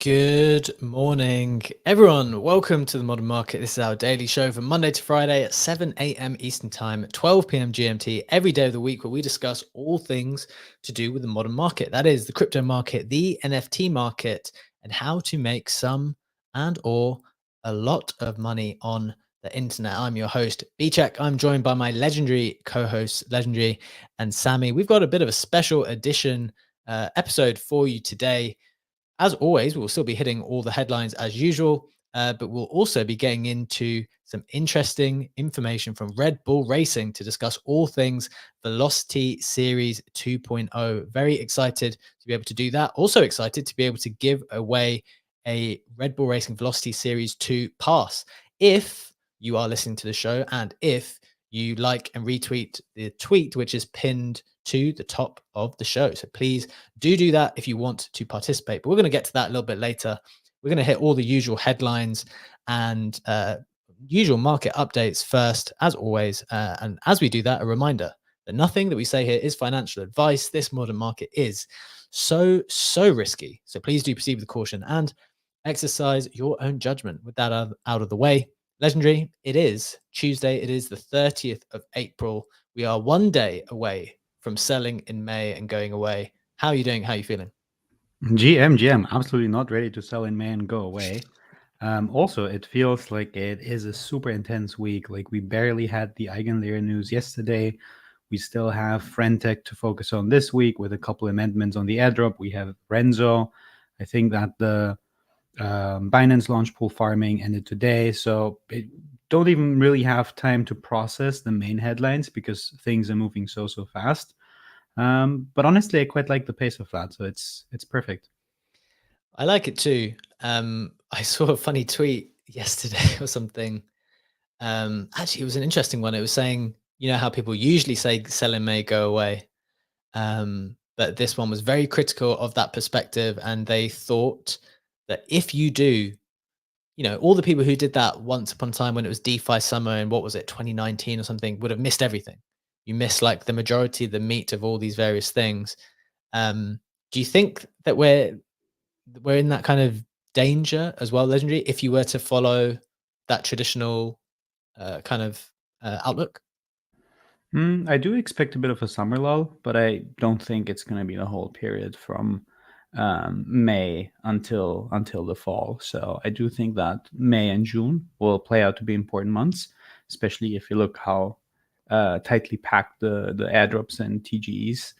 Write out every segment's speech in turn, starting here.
Good morning, everyone. Welcome to the Modern Market. This is our daily show from Monday to Friday at 7 a.m. Eastern Time, 12 p.m. GMT, every day of the week, where we discuss all things to do with the modern market. That is the crypto market, the NFT market, and how to make some and or a lot of money on the internet. I'm your host, B-Check. I'm joined by my legendary co-hosts, Legendary and Sammy. We've got a bit of a special edition episode for you today. As always, we'll still be hitting all the headlines as usual, but we'll also be getting into some interesting information from Red Bull Racing to discuss all things Velocity Series 2.0. Very excited to be able to do that. Also excited to be able to give away a Red Bull Racing Velocity Series 2 pass. If you are listening to the show and if you like and retweet the tweet, which is pinned to the top of the show. So please do that if you want to participate. But we're going to get to that a little bit later. We're going to hit all the usual headlines and usual market updates first, as always. And as we do that, a reminder that nothing that we say here is financial advice. This modern market is so risky. So please do proceed with caution and exercise your own judgment. With that out of the way, Legendary, it is Tuesday. It is the 30th of April. We are one day away from selling in May and going away. How are you doing? How are you feeling? GM, absolutely not ready to sell in May and go away. Also, it feels like it is a super intense week. Like we barely had the Eigenlayer news yesterday. We still have Frentech to focus on this week with a couple amendments on the airdrop. We have Renzo. I think that the Binance launch pool farming ended today. So don't even really have time to process the main headlines because things are moving so fast. But honestly, I quite like the pace of that. So it's perfect. I like it too. I saw a funny tweet yesterday or something. Actually, it was an interesting one. It was saying, you know how people usually say sell in May, go away. But this one was very critical of that perspective. And they thought that if you do, all the people who did that once upon a time when it was DeFi summer and what was it, 2019 or something, would have missed everything. You miss like the majority of the meat of all these various things. Do you think that we're in that kind of danger as well, Legendary, if you were to follow that traditional kind of outlook? I do expect a bit of a summer lull, but I don't think it's going to be the whole period from May until the fall. So I do think that May and June will play out to be important months, especially if you look how tightly packed the airdrops and TGEs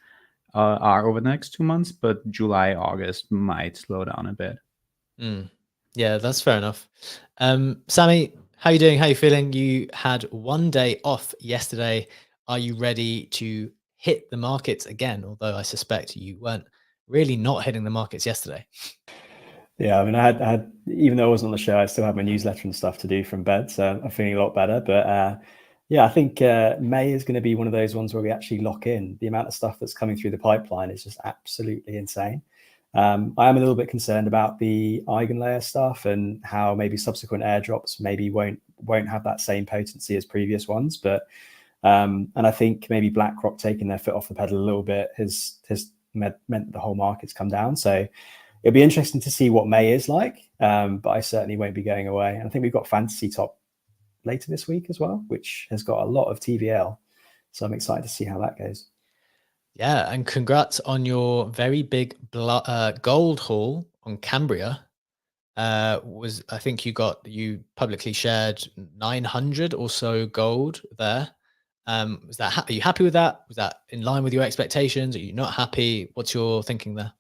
are over the next 2 months. But July, August might slow down a bit. Yeah, that's fair enough. Sammy, how you doing? How you feeling? You had one day off yesterday. Are you ready to hit the markets again? Although I suspect you weren't really not hitting the markets yesterday. Yeah, I mean, I had, even though I wasn't on the show, I still had my newsletter and stuff to do from bed, so I'm feeling a lot better. But yeah, I think May is going to be one of those ones where we actually lock in. The amount of stuff that's coming through the pipeline is just absolutely insane. I am a little bit concerned about the Eigenlayer stuff and how maybe subsequent airdrops maybe won't have that same potency as previous ones. But and I think maybe BlackRock taking their foot off the pedal a little bit has meant that the whole market's come down. So it'll be interesting to see what May is like, but I certainly won't be going away. And I think we've got Fantasy Top later this week as well, which has got a lot of TVL. So I'm excited to see how that goes. Yeah, and congrats on your very big gold haul on Cambria. I think you publicly shared 900 or so gold there. Are you happy with that? Was that in line with your expectations? Are you not happy? What's your thinking there?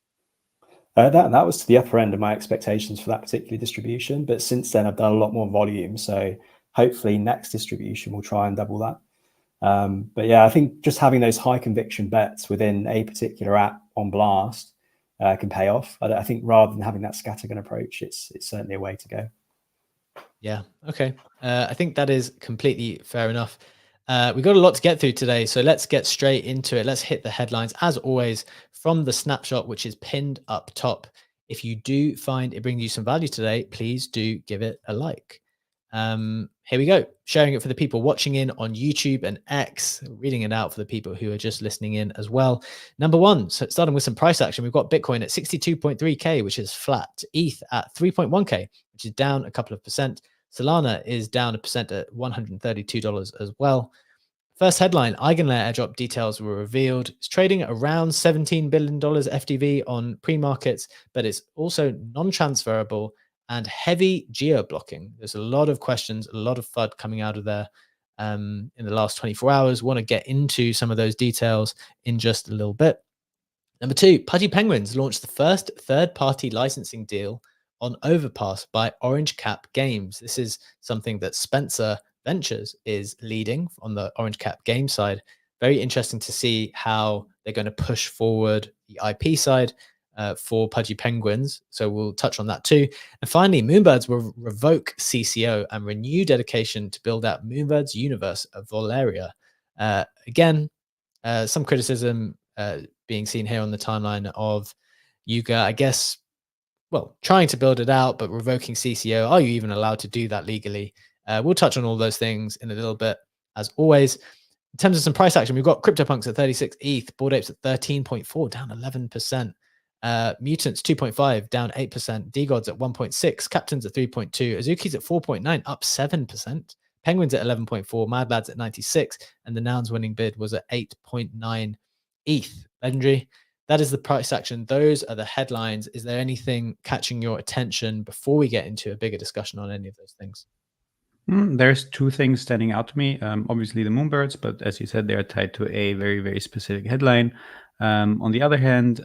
That was to the upper end of my expectations for that particular distribution. But since then, I've done a lot more volume. So hopefully next distribution, we'll try and double that. But yeah, I think just having those high conviction bets within a particular app on blast can pay off. I think rather than having that scattergun approach, it's certainly a way to go. Yeah. Okay. I think that is completely fair enough. We've got a lot to get through today, so let's get straight into it. Let's hit the headlines as always from the snapshot, which is pinned up top. If you do find it brings you some value today, please do give it a like. Here we go. Sharing it for the people watching in on YouTube and X, reading it out for the people who are just listening in as well. Number one, so starting with some price action, we've got Bitcoin at 62.3K, which is flat. ETH at 3.1K, which is down a couple of percent. Solana is down 1% at $132 as well. First headline, Eigenlayer airdrop details were revealed. It's trading at around $17 billion FDV on pre-markets, but it's also non-transferable and heavy geo-blocking. There's a lot of questions, a lot of FUD coming out of there in the last 24 hours. Want to get into some of those details in just a little bit. Number two, Pudgy Penguins launched the first third-party licensing deal on Overpass by Orange Cap Games. This is something that Spencer Ventures is leading on the Orange Cap game side. Very interesting to see how they're going to push forward the IP side for Pudgy Penguins. So we'll touch on that too. And finally, Moonbirds will revoke CCO and renew dedication to build out Moonbirds universe of Valeria. Again, some criticism being seen here on the timeline of Yuga, I guess, well, trying to build it out, but revoking CCO. Are you even allowed to do that legally? We'll touch on all those things in a little bit, as always. In terms of some price action, we've got CryptoPunks at 36 ETH, Bored Apes at 13.4, down 11%. Mutants 2.5, down 8%. DGods at 1.6, Captains at 3.2, Azuki's at 4.9, up 7%. Penguins at 11.4, Mad Lads at 96, and the Nouns winning bid was at 8.9 ETH. Legendary. That is the price action. Those are the headlines. Is there anything catching your attention before we get into a bigger discussion on any of those things? There's two things standing out to me. Obviously the Moonbirds, but as you said, they're tied to a very, very specific headline. On the other hand,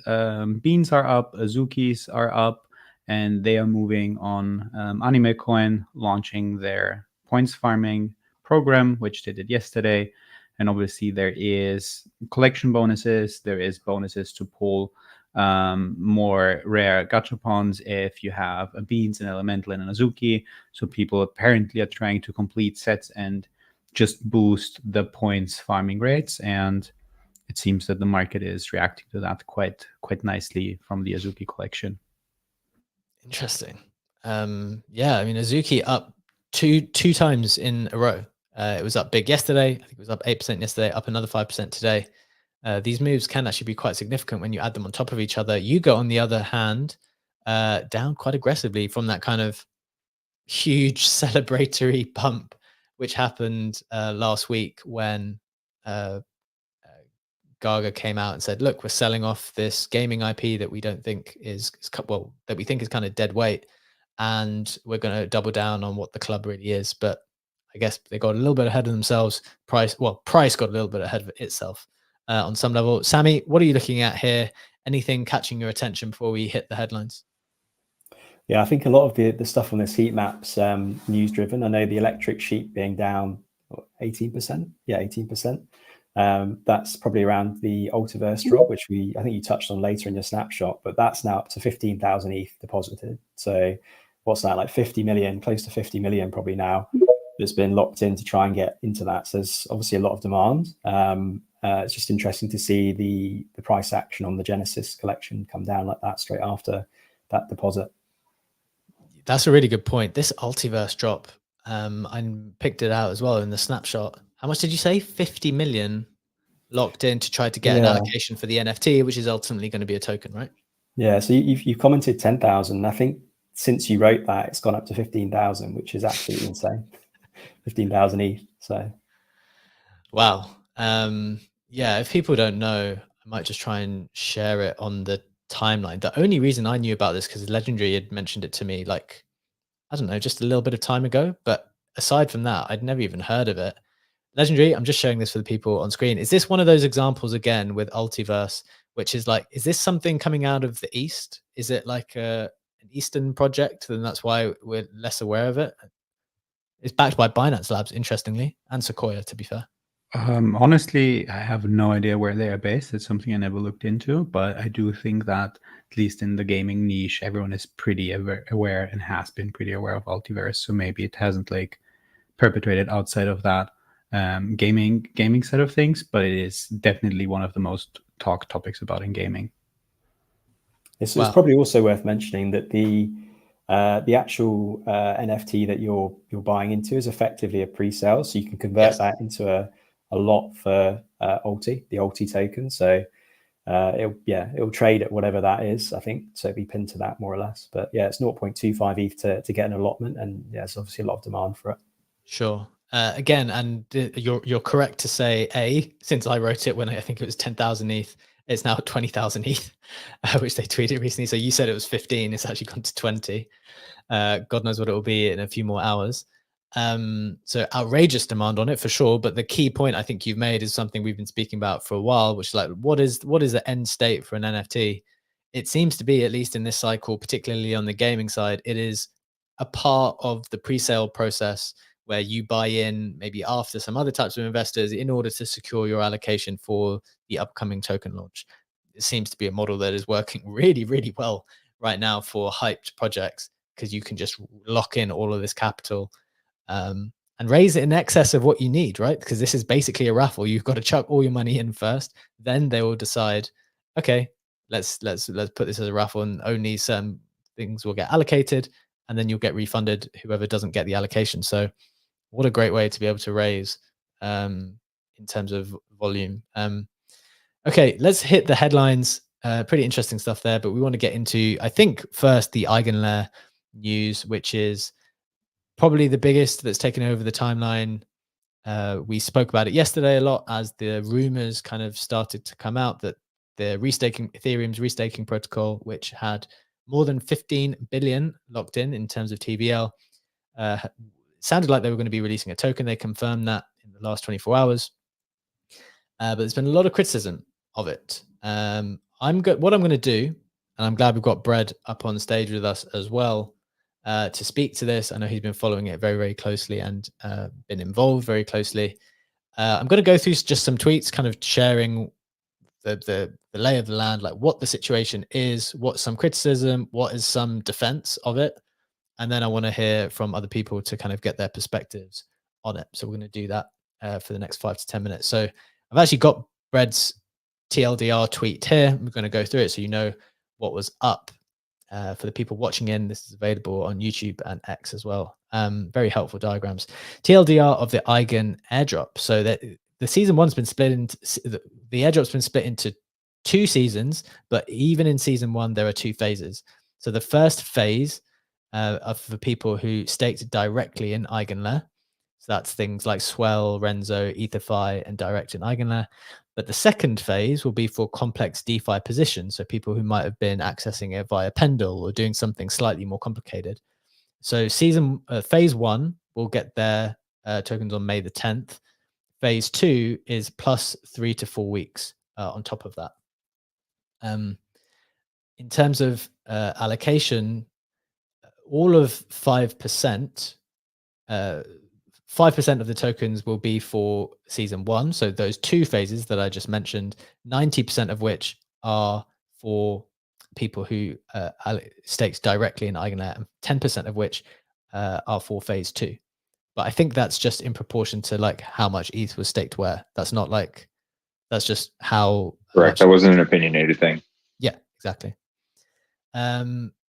Beans are up, Azukis are up, and they are moving on Anime Coin, launching their points farming program, which they did yesterday. And obviously there is collection bonuses. There is bonuses to pull more rare gachapons if you have a Beans, an Elemental, and an Azuki. So people apparently are trying to complete sets and just boost the points farming rates. And it seems that the market is reacting to that quite nicely from the Azuki collection. Interesting. Yeah, I mean, Azuki up two times in a row. It was up big yesterday. I think it was up 8% yesterday, up another 5% today. These moves can actually be quite significant when you add them on top of each other. Yuga, on the other hand, down quite aggressively from that kind of huge celebratory pump, which happened last week when Gaga came out and said, look, we're selling off this gaming IP that we don't think that we think is kind of dead weight. And we're going to double down on what the club really is. But I guess they got a little bit ahead of themselves. Price got a little bit ahead of itself on some level. Sammy, what are you looking at here? Anything catching your attention before we hit the headlines? Yeah, I think a lot of the stuff on this heat map's news driven. I know the electric sheet being down 18%. Yeah, 18%. That's probably around the Ultiverse drop, which I think you touched on later in your snapshot, but that's now up to 15,000 ETH deposited. So what's that, like 50 million, close to 50 million probably now that's been locked in to try and get into that. So there's obviously a lot of demand. It's just interesting to see the price action on the Genesis collection come down like that straight after that deposit. That's a really good point. This Ultiverse drop, I picked it out as well in the snapshot. How much did you say? 50 million locked in to try to get an allocation for the NFT, which is ultimately going to be a token, right? Yeah. So you've commented 10,000. I think since you wrote that, it's gone up to 15,000, which is absolutely insane. 15,000 ETH. So, wow. Yeah. If people don't know, I might just try and share it on the timeline. The only reason I knew about this because Legendary had mentioned it to me, like, I don't know, just a little bit of time ago. But aside from that, I'd never even heard of it. Legendary, I'm just showing this for the people on screen. Is this one of those examples again with Ultiverse, which is like, is this something coming out of the East? Is it like an Eastern project? And that's why we're less aware of it. It's backed by Binance Labs, interestingly, and Sequoia, to be fair. Honestly, I have no idea where they are based. It's something I never looked into, but I do think that at least in the gaming niche, everyone is pretty aware and has been pretty aware of Ultiverse. So maybe it hasn't like perpetuated outside of that gaming side of things, but it is definitely one of the most talked topics about in gaming. It's probably also worth mentioning that The actual NFT that you're buying into is effectively a pre-sale, so you can convert that into a lot for the Ulti token. So it'll trade at whatever that is, I think. So it'll be pinned to that more or less. But yeah, it's 0.25 ETH to get an allotment, and yeah, it's obviously a lot of demand for it. Sure. Again, and you're correct to say, since I wrote it when I think it was 10,000 ETH, it's now 20,000 ETH, which they tweeted recently. So you said it was 15, it's actually gone to 20. God knows what it will be in a few more hours. So outrageous demand on it for sure. But the key point I think you've made is something we've been speaking about for a while, which is like, what is the end state for an NFT? It seems to be, at least in this cycle, particularly on the gaming side, it is a part of the pre-sale process where you buy in maybe after some other types of investors in order to secure your allocation for the upcoming token launch. It seems to be a model that is working really, really well right now for hyped projects, because you can just lock in all of this capital and raise it in excess of what you need, right? Because this is basically a raffle. You've got to chuck all your money in first, then they will decide, okay, let's put this as a raffle, and only certain things will get allocated, and then you'll get refunded whoever doesn't get the allocation. So what a great way to be able to raise in terms of volume. Okay, let's hit the headlines. Pretty interesting stuff there, but we want to get into, I think, first the Eigenlayer news, which is probably the biggest that's taken over the timeline. We spoke about it yesterday a lot as the rumors kind of started to come out that Ethereum's restaking protocol, which had more than 15 billion locked in terms of TVL, sounded like they were going to be releasing a token. They confirmed that in the last 24 hours. But there's been a lot of criticism of it. What I'm going to do, and I'm glad we've got Brad up on stage with us as well to speak to this. I know he's been following it very, very closely and been involved very closely. I'm going to go through just some tweets, kind of sharing the lay of the land, like what the situation is, what's some criticism, what is some defense of it. And then I want to hear from other people to kind of get their perspectives on it. So we're going to do that for the next 5 to 10 minutes. So I've actually got Bred's TLDR tweet here. We're going to go through it so you know what was up. For the people watching in, this is available on YouTube and X as well. Very helpful diagrams. TLDR of the Eigen airdrop. So that the season one's been split into, the airdrop's been split into 2 seasons, but even in season 1, there are 2 phases. So the first phase are for people who staked directly in Eigenlayer. So that's things like Swell, Renzo, ETHify, and direct in Eigenlayer. But the second phase will be for complex DeFi positions. So people who might have been accessing it via Pendle or doing something slightly more complicated. So phase 1 will get their tokens on May the 10th. Phase 2 is plus 3 to 4 weeks on top of that. In terms of allocation, all of 5%, 5% of the tokens will be for season 1. So those 2 phases that I just mentioned, 90% of which are for people who staked directly in Eigenlayer, and 10% of which are for phase 2. But I think that's just in proportion to like how much ETH was staked where. That's not like, that's just how. Correct. That wasn't an opinionated thing. Yeah, exactly.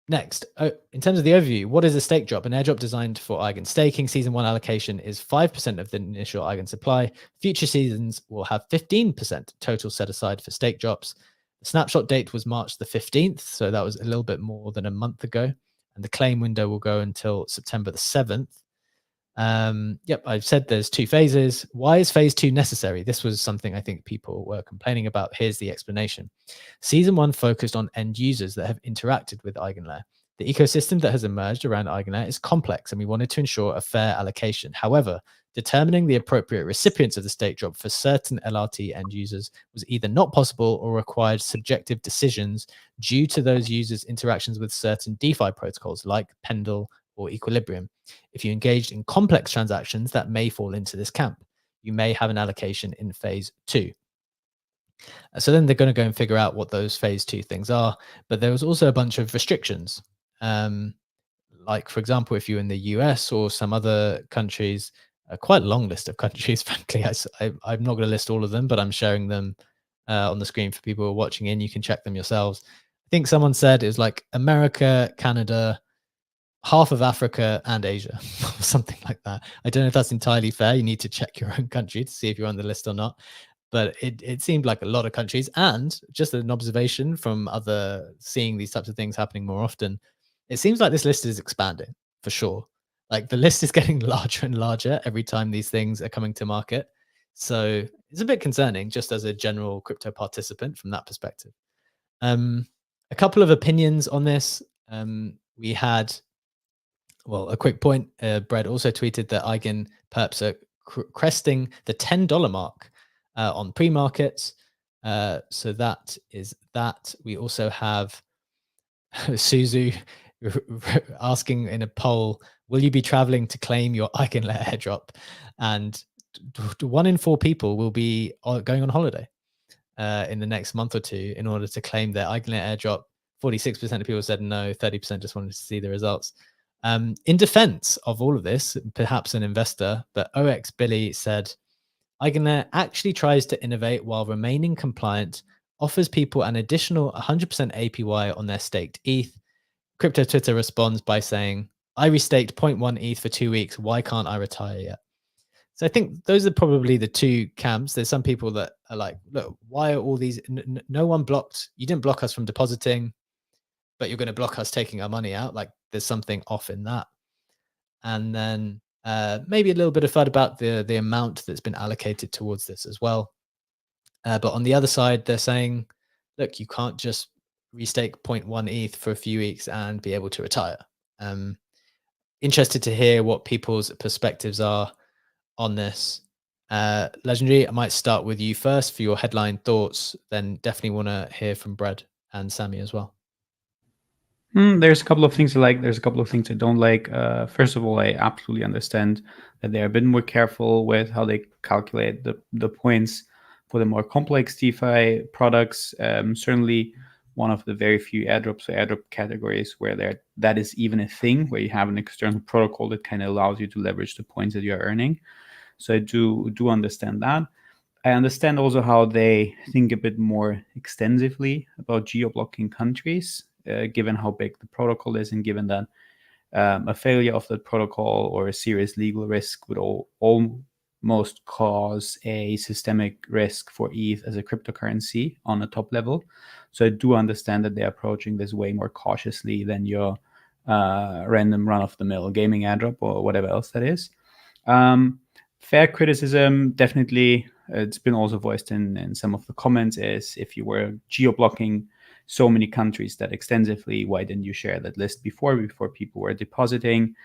Next, in terms of the overview, what is a stake drop? An airdrop designed for Eigen staking. Season 1 allocation is 5% of the initial Eigen supply. Future seasons will have 15% total set aside for stake drops. The snapshot date was March the 15th, so that was a little bit more than a month ago. And the claim window will go until September the 7th. Yep, I've said there's 2 phases. Why is phase 2 necessary? This was something I think people were complaining about. Here's the explanation. Season 1 focused on end users that have interacted with Eigenlayer. The ecosystem that has emerged around Eigenlayer is complex, and we wanted to ensure a fair allocation. However, determining the appropriate recipients of the stake drop for certain LRT end users was either not possible or required subjective decisions due to those users' interactions with certain DeFi protocols like Pendle or Equilibrium. If you engaged in complex transactions, that may fall into this camp. You may have an allocation in phase 2. So then they're going to go and figure out what those phase 2 things are. But there was also a bunch of restrictions. Like, for example, if you're in the US or some other countries, quite a long list of countries, frankly. I'm not going to list all of them, but I'm sharing them on the screen for people who are watching in. You can check them yourselves. I think someone said it was like America, Canada, half of Africa and Asia, or something like that. I don't know if that's entirely fair. You need to check your own country to see if you're on the list or not. But it seemed like a lot of countries, and just an observation from other seeing these types of things happening more often, it seems like this list is expanding for sure. Like the list is getting larger and larger every time these things are coming to market. So it's a bit concerning just as a general crypto participant from that perspective. A couple of opinions on this. We had, well, a quick point. Brett also tweeted that Eigen perps are cresting the $10 mark on pre-markets. So that is that. We also have Suzu asking in a poll, will you be traveling to claim your Eigenlayer airdrop? And 1 in 4 people will be going on holiday in the next month or two in order to claim their Eigenlayer airdrop. 46% of people said no, 30% just wanted to see the results. In defense of all of this, perhaps an investor, but OX Billy said, Eigenlayer actually tries to innovate while remaining compliant, offers people an additional 100% APY on their staked ETH. Crypto Twitter responds by saying, I restaked 0.1 ETH for 2 weeks. Why can't I retire yet? So I think those are probably the two camps. There's some people that are like, look, why are all these, no one blocked, you didn't block us from depositing, but you're going to block us taking our money out. Like there's something off in that. And then maybe a little bit of FUD about the amount that's been allocated towards this as well. But on the other side, they're saying, look, you can't just restake 0.1 ETH for a few weeks and be able to retire. Interested to hear what people's perspectives are on this. Legendary, I might start with you first for your headline thoughts, then definitely want to hear from Brad and Sammy as well. There's a couple of things I like. There's a couple of things I don't like. First of all, I absolutely understand that they're a bit more careful with how they calculate the points for the more complex DeFi products. Certainly one of the very few airdrops or airdrop categories where that is even a thing, where you have an external protocol that kind of allows you to leverage the points that you're earning. So I do understand that. I understand also how they think a bit more extensively about geo-blocking countries, given how big the protocol is and given that a failure of that protocol or a serious legal risk would almost cause a systemic risk for ETH as a cryptocurrency on a top level. So I do understand that they're approaching this way more cautiously than your random run-of-the-mill gaming airdrop or whatever else that is. Fair criticism, definitely. It's been also voiced in some of the comments, is if you were geo-blocking so many countries that extensively, why didn't you share that list before people were depositing?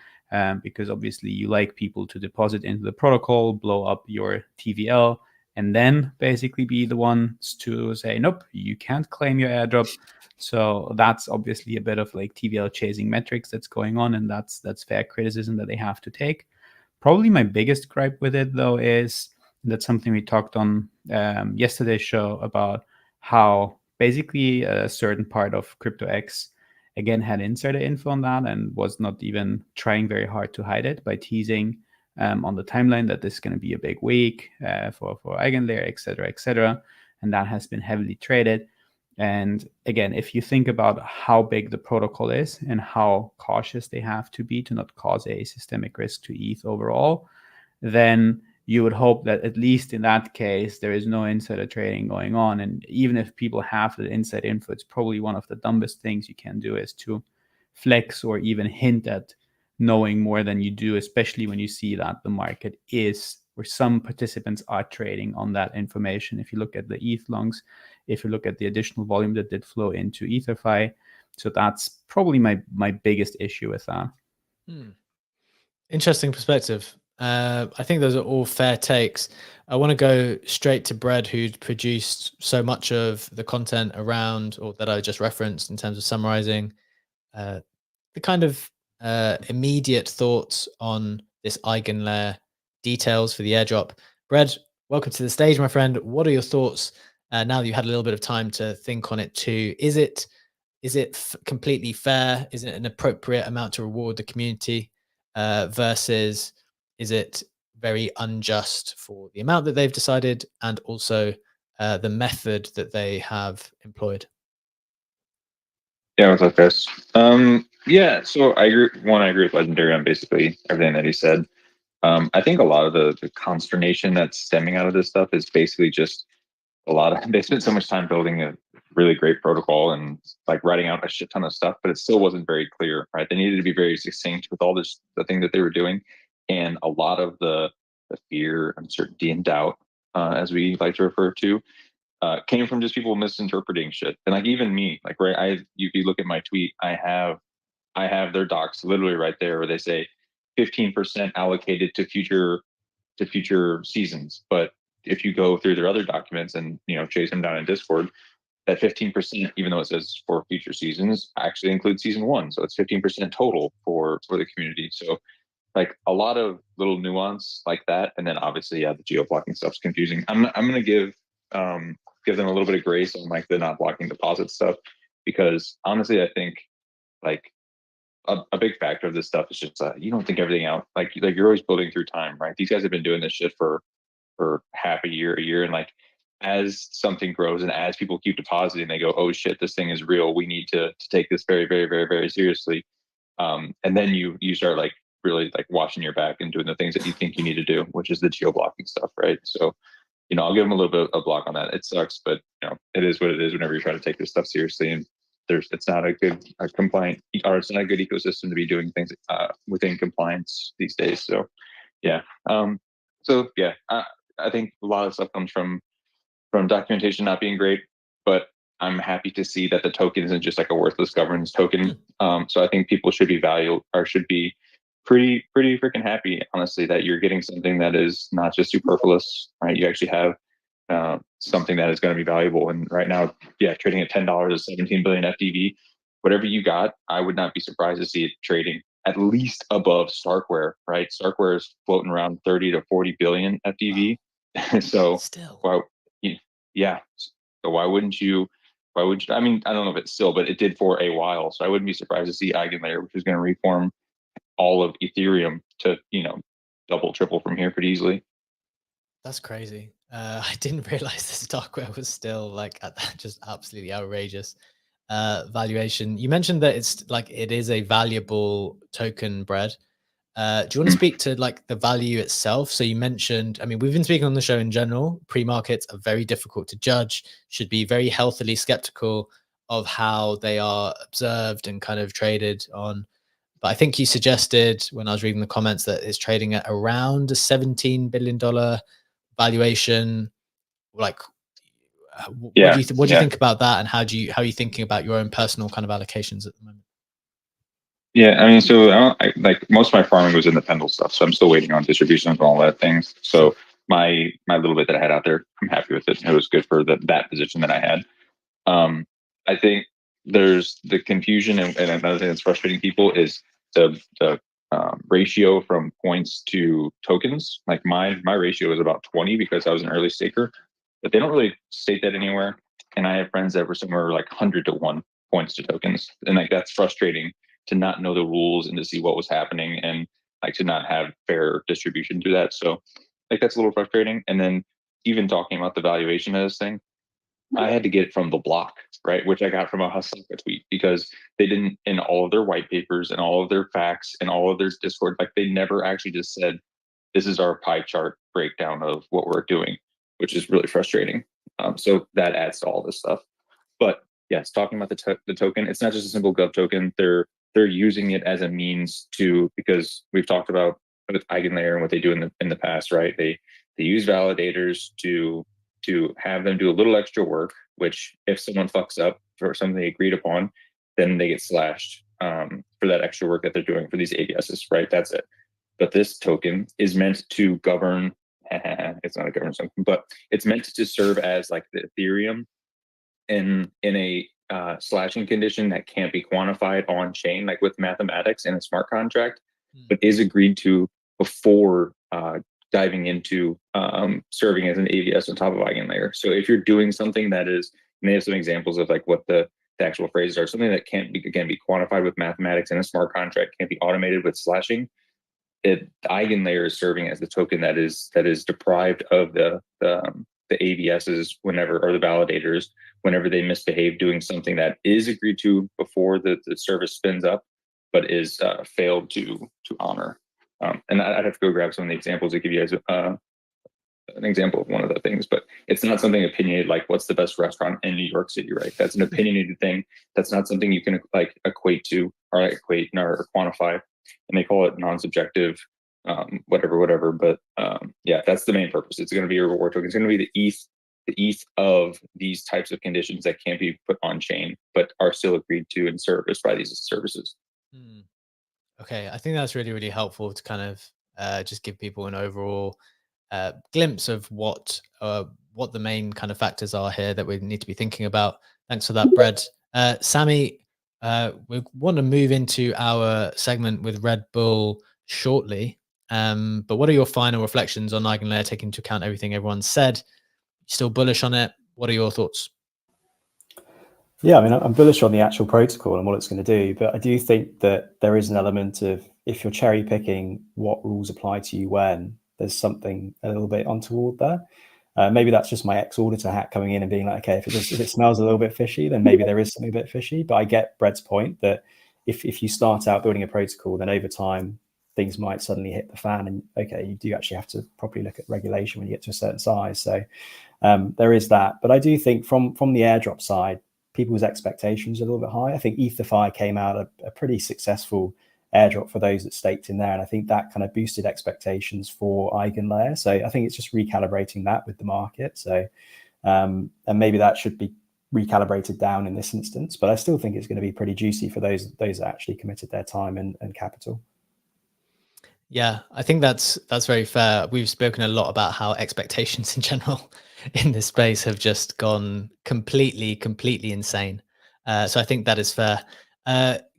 Because obviously you like people to deposit into the protocol, blow up your TVL, and then basically be the ones to say, nope, you can't claim your airdrop. So that's obviously a bit of like TVL chasing metrics that's going on, and that's fair criticism that they have to take. Probably my biggest gripe with it, though, is that's something we talked on yesterday's show about how basically a certain part of CryptoX, again, had insider info on that and was not even trying very hard to hide it by teasing on the timeline that this is going to be a big week for Eigenlayer, et cetera, and that has been heavily traded. And again, if you think about how big the protocol is and how cautious they have to be to not cause a systemic risk to ETH overall, then you would hope that at least in that case, there is no insider trading going on. And even if people have the inside info, it's probably one of the dumbest things you can do is to flex or even hint at knowing more than you do, especially when you see that the market is, where some participants are trading on that information. If you look at the ETH longs, if you look at the additional volume that did flow into EtherFi. So that's probably my biggest issue with that. Interesting perspective. I think those are all fair takes. I want to go straight to Brad, who'd produced so much of the content around, or that I just referenced in terms of summarizing the kind of immediate thoughts on this Eigenlayer details for the airdrop. Brad, welcome to the stage, my friend. What are your thoughts now that you had a little bit of time to think on it too? Is it completely fair? Is it an appropriate amount to reward the community versus is it very unjust for the amount that they've decided and also the method that they have employed? Yeah, what's up, guys? Yeah, so I agree. One, I agree with Legendary on basically everything that he said. I think a lot of the consternation that's stemming out of this stuff is basically just they spent so much time building a really great protocol and like writing out a shit ton of stuff, but it still wasn't very clear, right? They needed to be very succinct with all the thing that they were doing. And a lot of the fear, uncertainty, and doubt, as we like to refer to, came from just people misinterpreting shit. And like even me, like if you look at my tweet, I have their docs literally right there where they say 15% allocated to future seasons. But if you go through their other documents and chase them down in Discord, that 15%, even though it says for future seasons, actually includes season one. So it's 15% total for the community. So like a lot of little nuance like that, and then obviously the geo blocking stuff's confusing. I'm gonna give them a little bit of grace on like the not blocking deposit stuff, because honestly I think like a big factor of this stuff is just you don't think everything out. Like you're always building through time, right? These guys have been doing this shit for half a year, and like as something grows and as people keep depositing, they go, oh shit, this thing is real. We need to take this very, very, very, very seriously. And then you start like really like washing your back and doing the things that you think you need to do, which is the geo blocking stuff, right? So I'll give them a little bit of block on that. It sucks, but it is what it is whenever you try to take this stuff seriously. And it's not a good compliant, or it's not a good ecosystem to be doing things within compliance these days. So yeah. I think a lot of stuff comes from documentation not being great, but I'm happy to see that the token isn't just like a worthless governance token. So I think people should be should be pretty freaking happy, honestly, that you're getting something that is not just superfluous, right? You actually have something that is going to be valuable. And right now, trading at $10 is 17 billion FDV. Whatever you got, I would not be surprised to see it trading at least above Starkware, right? Starkware is floating around 30 to 40 billion FDV. Wow. So Still. Yeah. So why wouldn't you? I mean, I don't know if it's still, but it did for a while. So I wouldn't be surprised to see Eigenlayer, which is going to reform all of Ethereum to, double, triple from here pretty easily. That's crazy. I didn't realize the Starkware was still like at that just absolutely outrageous valuation. You mentioned that it is a valuable token, Brad. Do you want to speak to like the value itself? So you mentioned, I mean, we've been speaking on the show in general, pre-markets are very difficult to judge, should be very healthily skeptical of how they are observed and kind of traded on. But I think you suggested when I was reading the comments that it's trading at around a $17 billion valuation. Like, what do you what do you think about that, and how are you thinking about your own personal kind of allocations at the moment? Yeah, I mean, so like most of my farming was in the Pendle stuff, so I'm still waiting on distributions and all that things. So my little bit that I had out there, I'm happy with it. It was good for that position that I had. I think there's the confusion, and another thing that's frustrating people is the ratio from points to tokens. Like my ratio is about 20 because I was an early staker, but they don't really state that anywhere. And I have friends that were somewhere like 100 to 1 points to tokens, and like that's frustrating to not know the rules and to see what was happening, and like to not have fair distribution to that. So like that's a little frustrating. And then even talking about the valuation of this thing, I had to get it from the block, right? Which I got from a Hasaka tweet, because they didn't, in all of their white papers and all of their facts and all of their Discord, like they never actually just said, this is our pie chart breakdown of what we're doing, which is really frustrating. So that adds to all this stuff. But yes, talking about the token, it's not just a simple Gov token. They're using it as a means to, because we've talked about with Eigenlayer and what they do in the past, right? They use validators to have them do a little extra work, which if someone fucks up for something they agreed upon, then they get slashed for that extra work that they're doing for these ADSs, right? That's it. But this token is meant to govern, it's not a governance token, but it's meant to serve as like the Ethereum in a slashing condition that can't be quantified on chain, like with mathematics in a smart contract, but is agreed to before diving into serving as an AVS on top of Eigenlayer. So if you're doing something that is, and they have some examples of like what the actual phrases are, something that can't be, again, be quantified with mathematics in a smart contract, can't be automated with slashing, Eigenlayer is serving as the token that is deprived of the AVSs whenever, or the validators, whenever they misbehave doing something that is agreed to before the service spins up, but is failed to honor. And I'd have to go grab some of the examples to give you guys an example of one of the things, but it's not something opinionated like what's the best restaurant in New York City, right? That's an opinionated thing. That's not something you can like equate to or quantify. And they call it non-subjective, whatever. But yeah, that's the main purpose. It's going to be a reward token. It's going to be the ETH of these types of conditions that can't be put on chain, but are still agreed to and serviced by these services. Okay, I think that's really, really helpful to kind of just give people an overall glimpse of what the main kind of factors are here that we need to be thinking about. Thanks for that, Brad. Sammy, we want to move into our segment with Red Bull shortly. But what are your final reflections on Eigenlayer, taking into account everything everyone said? Still bullish on it? What are your thoughts? Yeah, I mean, I'm bullish on the actual protocol and what it's going to do, but I do think that there is an element of, if you're cherry picking what rules apply to you when, there's something a little bit untoward there. Maybe that's just my ex-auditor hat coming in and being like, okay, if it smells a little bit fishy, then maybe there is something a bit fishy. But I get Brett's point that if you start out building a protocol, then over time, things might suddenly hit the fan, and okay, you do actually have to properly look at regulation when you get to a certain size. So there is that. But I do think from the airdrop side, people's expectations are a little bit high. I think ETHify came out a pretty successful airdrop for those that staked in there, and I think that kind of boosted expectations for Eigenlayer. So I think it's just recalibrating that with the market. So and maybe that should be recalibrated down in this instance, but I still think it's going to be pretty juicy for those that actually committed their time and capital. Yeah, I think that's very fair. We've spoken a lot about how expectations in general in this space have just gone completely insane. So I think that is fair.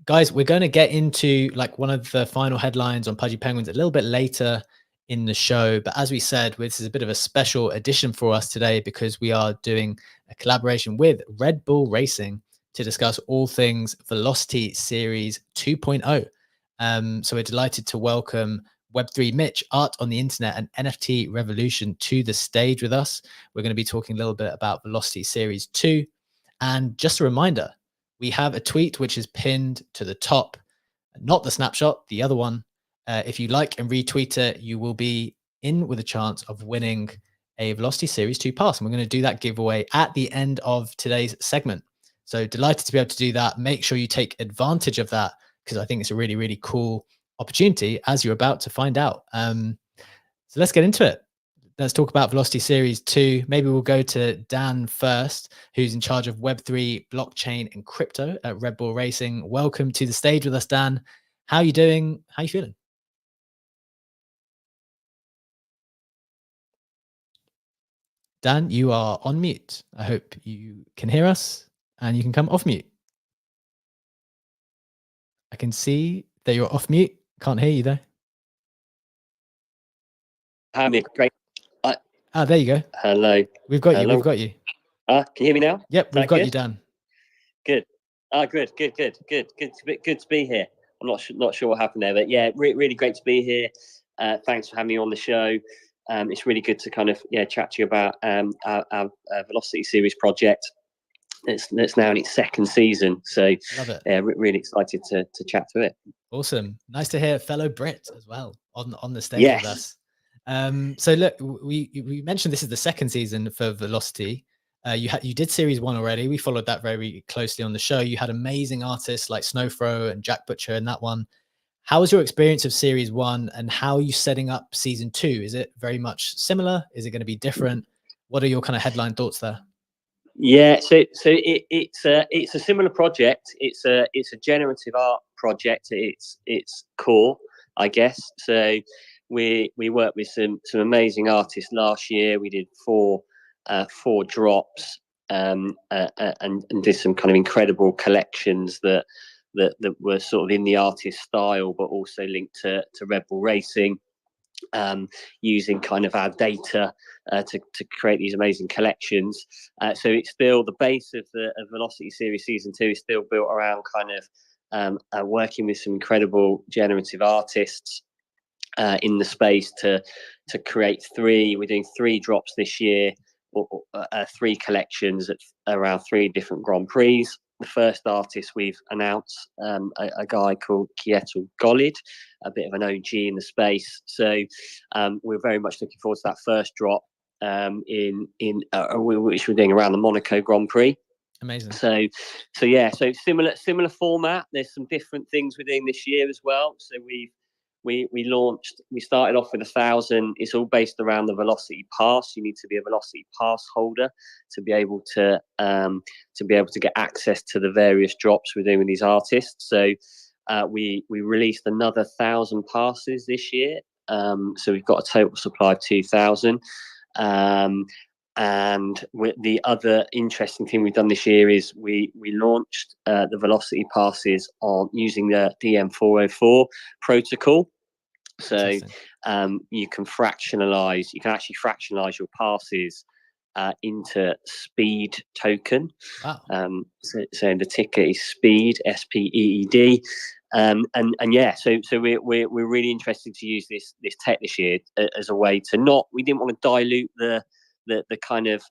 Guys, we're going to get into like one of the final headlines on Pudgy Penguins a little bit later in the show. But as we said, this is a bit of a special edition for us today because we are doing a collaboration with Red Bull Racing to discuss all things Velocity Series 2.0. So we're delighted to welcome Web3 Mitch, Art on the Internet, and NFT Revolution to the stage with us. We're going to be talking a little bit about Velocity Series 2. And just a reminder, we have a tweet which is pinned to the top, not the snapshot, the other one. If you like and retweet it, you will be in with a chance of winning a Velocity Series 2 pass. And we're going to do that giveaway at the end of today's segment. So delighted to be able to do that. Make sure you take advantage of that because I think it's a really, really cool opportunity as you're about to find out. So let's get into it. Let's talk about Velocity Series 2. Maybe we'll go to Dan first, who's in charge of Web3, blockchain, and crypto at Red Bull Racing. Welcome to the stage with us, Dan. How are you doing? How are you feeling? Dan, you are on mute. I hope you can hear us and you can come off mute. I can see that you're off mute. Can't hear you though. Great. There you go. Hello. We've got you. We've got you. Can you hear me now? Yep, we've got you, Dan. Good. Good. Good to be here. I'm not sure what happened there, but yeah, really great to be here. Thanks for having me on the show. It's really good to kind of chat to you about our Velocity Series project. It's now in its second season, so love it. Really excited to chat through it. Awesome. Nice to hear a fellow Brit as well on the stage with us. So look, we mentioned this is the second season for Velocity. You did Series 1 already. We followed that very closely on the show. You had amazing artists like Snowfro and Jack Butcher in that one. How was your experience of Series 1 and how are you setting up Season 2? Is it very much similar? Is it going to be different? What are your kind of headline thoughts there? Yeah, so it's a similar project. It's a generative art project. It's core, I guess. So we worked with some amazing artists last year. We did four drops and did some kind of incredible collections that were sort of in the artist style, but also linked to Red Bull Racing. Using kind of our data to create these amazing collections. So it's still the base of the Velocity Series Season 2 is still built around kind of working with some incredible generative artists in the space to create we're doing 3 drops this year, or 3 collections at around 3 different Grand Prix. first artist we've announced, a guy called Kietil Golid, a bit of an OG in the space. So we're very much looking forward to that first drop which we're doing around the Monaco Grand Prix. Amazing. So yeah, so similar format. There's some different things we're doing this year as well. So we started off with 1,000. It's all based around the Velocity Pass. You need to be a Velocity Pass holder to be able to get access to the various drops we're doing with these artists. So we released another 1,000 passes this year. So we've got a total supply of 2,000. And the other interesting thing we've done this year is we launched the Velocity passes on using the DM404 protocol. So you can actually fractionalize your passes into speed token. Wow. So the ticker is speed, SPEED. And yeah, so we're really interested to use this tech this year as a way to we didn't want to dilute the kind of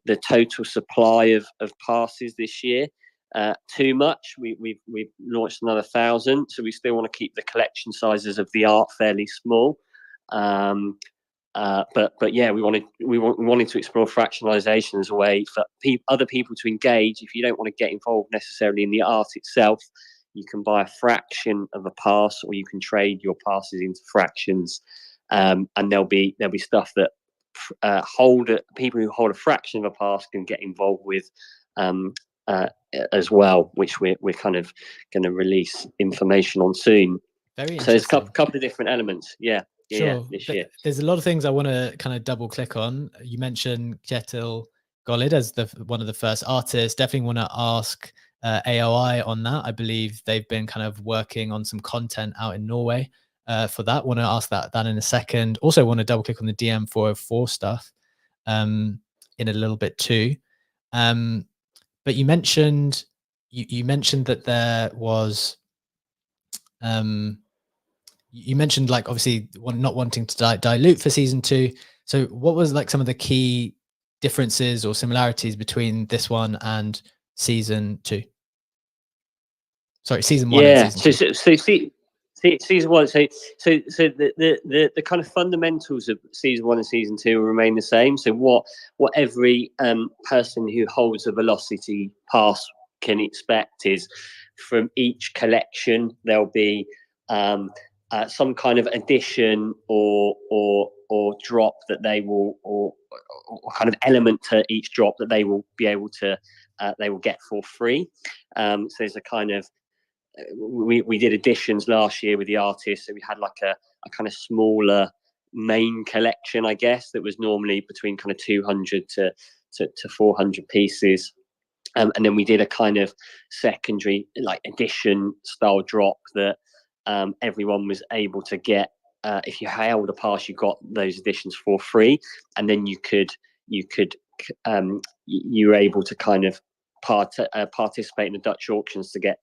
the total supply of passes this year too much. We've launched another 1,000, so we still want to keep the collection sizes of the art fairly small. But yeah, we wanted to explore fractionalization as a way for other people to engage. If you don't want to get involved necessarily in the art itself, you can buy a fraction of a pass, or you can trade your passes into fractions, and there'll be stuff that people who hold a fraction of a pass can get involved with as well, which we're kind of going to release information on soon. Very interesting. So there's a couple of different elements. Yeah. Sure. This year. There's a lot of things I want to kind of double click on. You mentioned Kjetil Golid as one of the first artists. Definitely want to ask AOI on that. I believe they've been kind of working on some content out in Norway for that. Want to ask that in a second. Also want to double click on the DM404 stuff in a little bit too. But you mentioned that there was you mentioned like obviously not wanting to dilute for season 2. So what was like some of the key differences or similarities between this one and season 2? Sorry, season 1 and season 2. So season 1. So the kind of fundamentals of season 1 and season 2 will remain the same. So what every person who holds a Velocity pass can expect is from each collection there'll be some kind of addition or drop that they will or kind of element to each drop that they will be able to they will get for free. So there's a kind of we did additions last year with the artists, so we had like a kind of smaller main collection, I guess, that was normally between kind of 200 to 400 pieces. And then we did a kind of secondary like addition style drop that everyone was able to get. If you held a pass, you got those additions for free, and then you were able to kind of participate in the Dutch auctions to get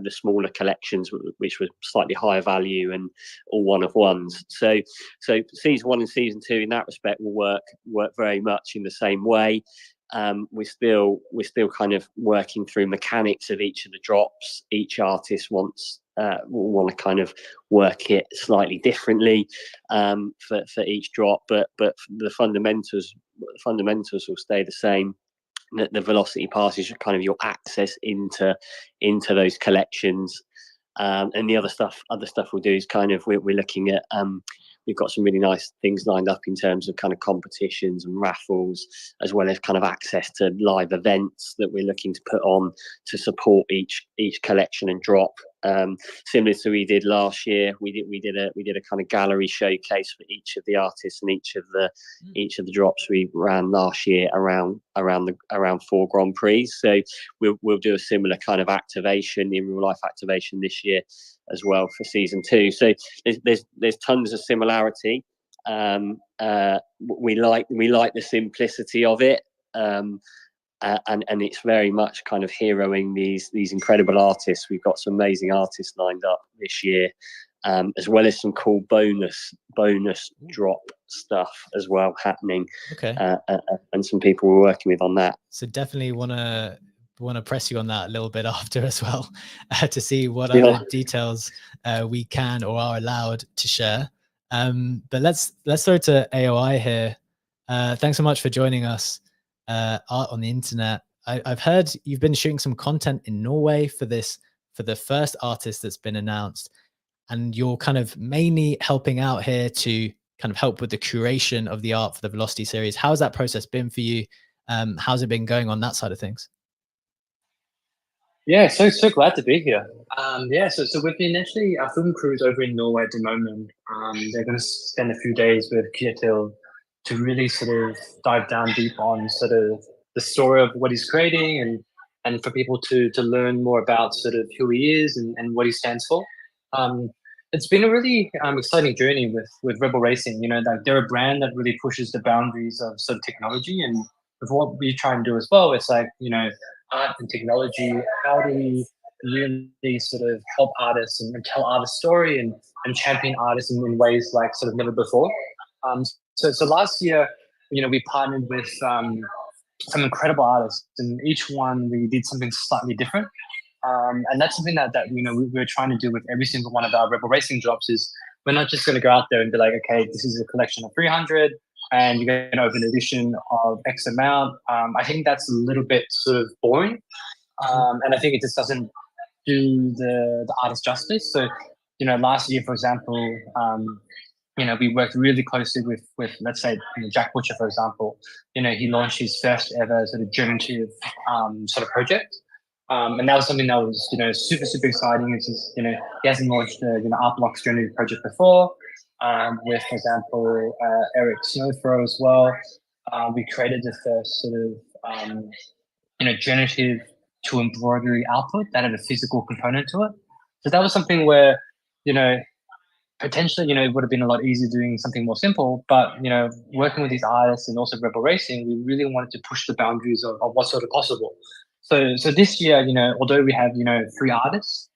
the smaller collections, which were slightly higher value and all one of ones. So season 1 and season 2 in that respect will work very much in the same way. We're still kind of working through mechanics of each of the drops. Each artist will want to kind of work it slightly differently for each drop, but the fundamentals will stay the same. The Velocity pass is kind of your access into those collections, and the other stuff we'll do is kind of we're looking at. We've got some really nice things lined up in terms of kind of competitions and raffles, as well as kind of access to live events that we're looking to put on to support each collection and drop. Similar to we did last year, we did a kind of gallery showcase for each of the artists and each of the drops we ran last year around 4 Grand Prix. So we'll do a similar kind of activation, in real life activation this year as well for season 2. So there's tons of similarity. We like the simplicity of it, and it's very much kind of heroing these incredible artists. We've got some amazing artists lined up this year, as well as some cool bonus drop stuff as well happening. Okay. And some people we're working with on that. So definitely want to want to press you on that a little bit after as well, to see what Yeah. other details we can or are allowed to share. But let's throw to AOI here. Thanks so much for joining us, Art on the Internet. I've heard you've been shooting some content in Norway for the first artist that's been announced, and you're kind of mainly helping out here to kind of help with the curation of the art for the Velocity series. How's that process been for you? How's it been going on that side of things? Yeah, so glad to be here. So we've been actually, our film crew is over in Norway at the moment. They're going to spend a few days with Kjetil to really sort of dive down deep on sort of the story of what he's creating, and for people to learn more about sort of who he is and what he stands for. It's been a really exciting journey with Rebel Racing. You know, like they're a brand that really pushes the boundaries of sort of technology, and with what we try and do as well, it's like, you know, art and technology. How do we really sort of help artists and tell artists' story and champion artists in ways like sort of never before? So last year, you know, we partnered with some incredible artists, and each one we did something slightly different. And that's something that you know we're trying to do with every single one of our Rebel Racing drops. Is we're not just going to go out there and be like, okay, this is a collection of 300, and you get an open edition of X amount. I think that's a little bit sort of boring, and I think it just doesn't do the artist justice. So, you know, last year, for example, you know, we worked really closely with let's say, you know, Jack Butcher, for example. You know, he launched his first ever sort of generative sort of project. And that was something that was, you know, super exciting. It's just, you know, he hasn't launched a, you know, Art Block's generative project before. With, for example, Eric Snowthrow as well. We created the first sort of, you know, generative to embroidery output that had a physical component to it. So that was something where, you know, potentially, you know, it would have been a lot easier doing something more simple, but, you know, working with these artists and also Rebel Racing, we really wanted to push the boundaries of what's sort of possible. So this year, you know, although we have, you know, 3 artists,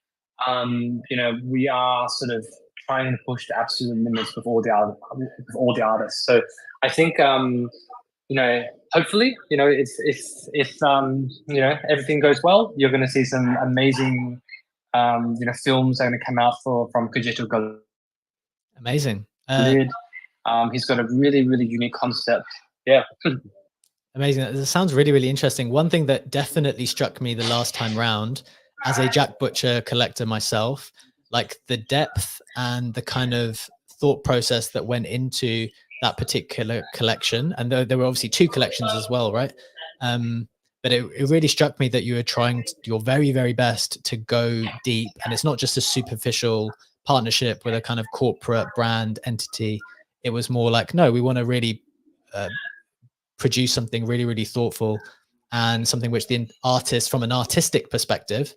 you know, we are sort of trying to push the absolute limits with all the artists. So I think, you know, hopefully, you know, if you know, everything goes well, you're going to see some amazing, you know, films that are going to come out from Kjetil. Amazing. He's got a really unique concept. Yeah. Amazing. It sounds really interesting. One thing that definitely struck me the last time round, as a Jack Butcher collector myself, like the depth and the kind of thought process that went into that particular collection. And there were obviously 2 collections as well, right? But it really struck me that you were trying your very best to go deep, and it's not just a superficial partnership with a kind of corporate brand entity. It was more like, no, we want to really produce something really thoughtful, and something which the artist, from an artistic perspective,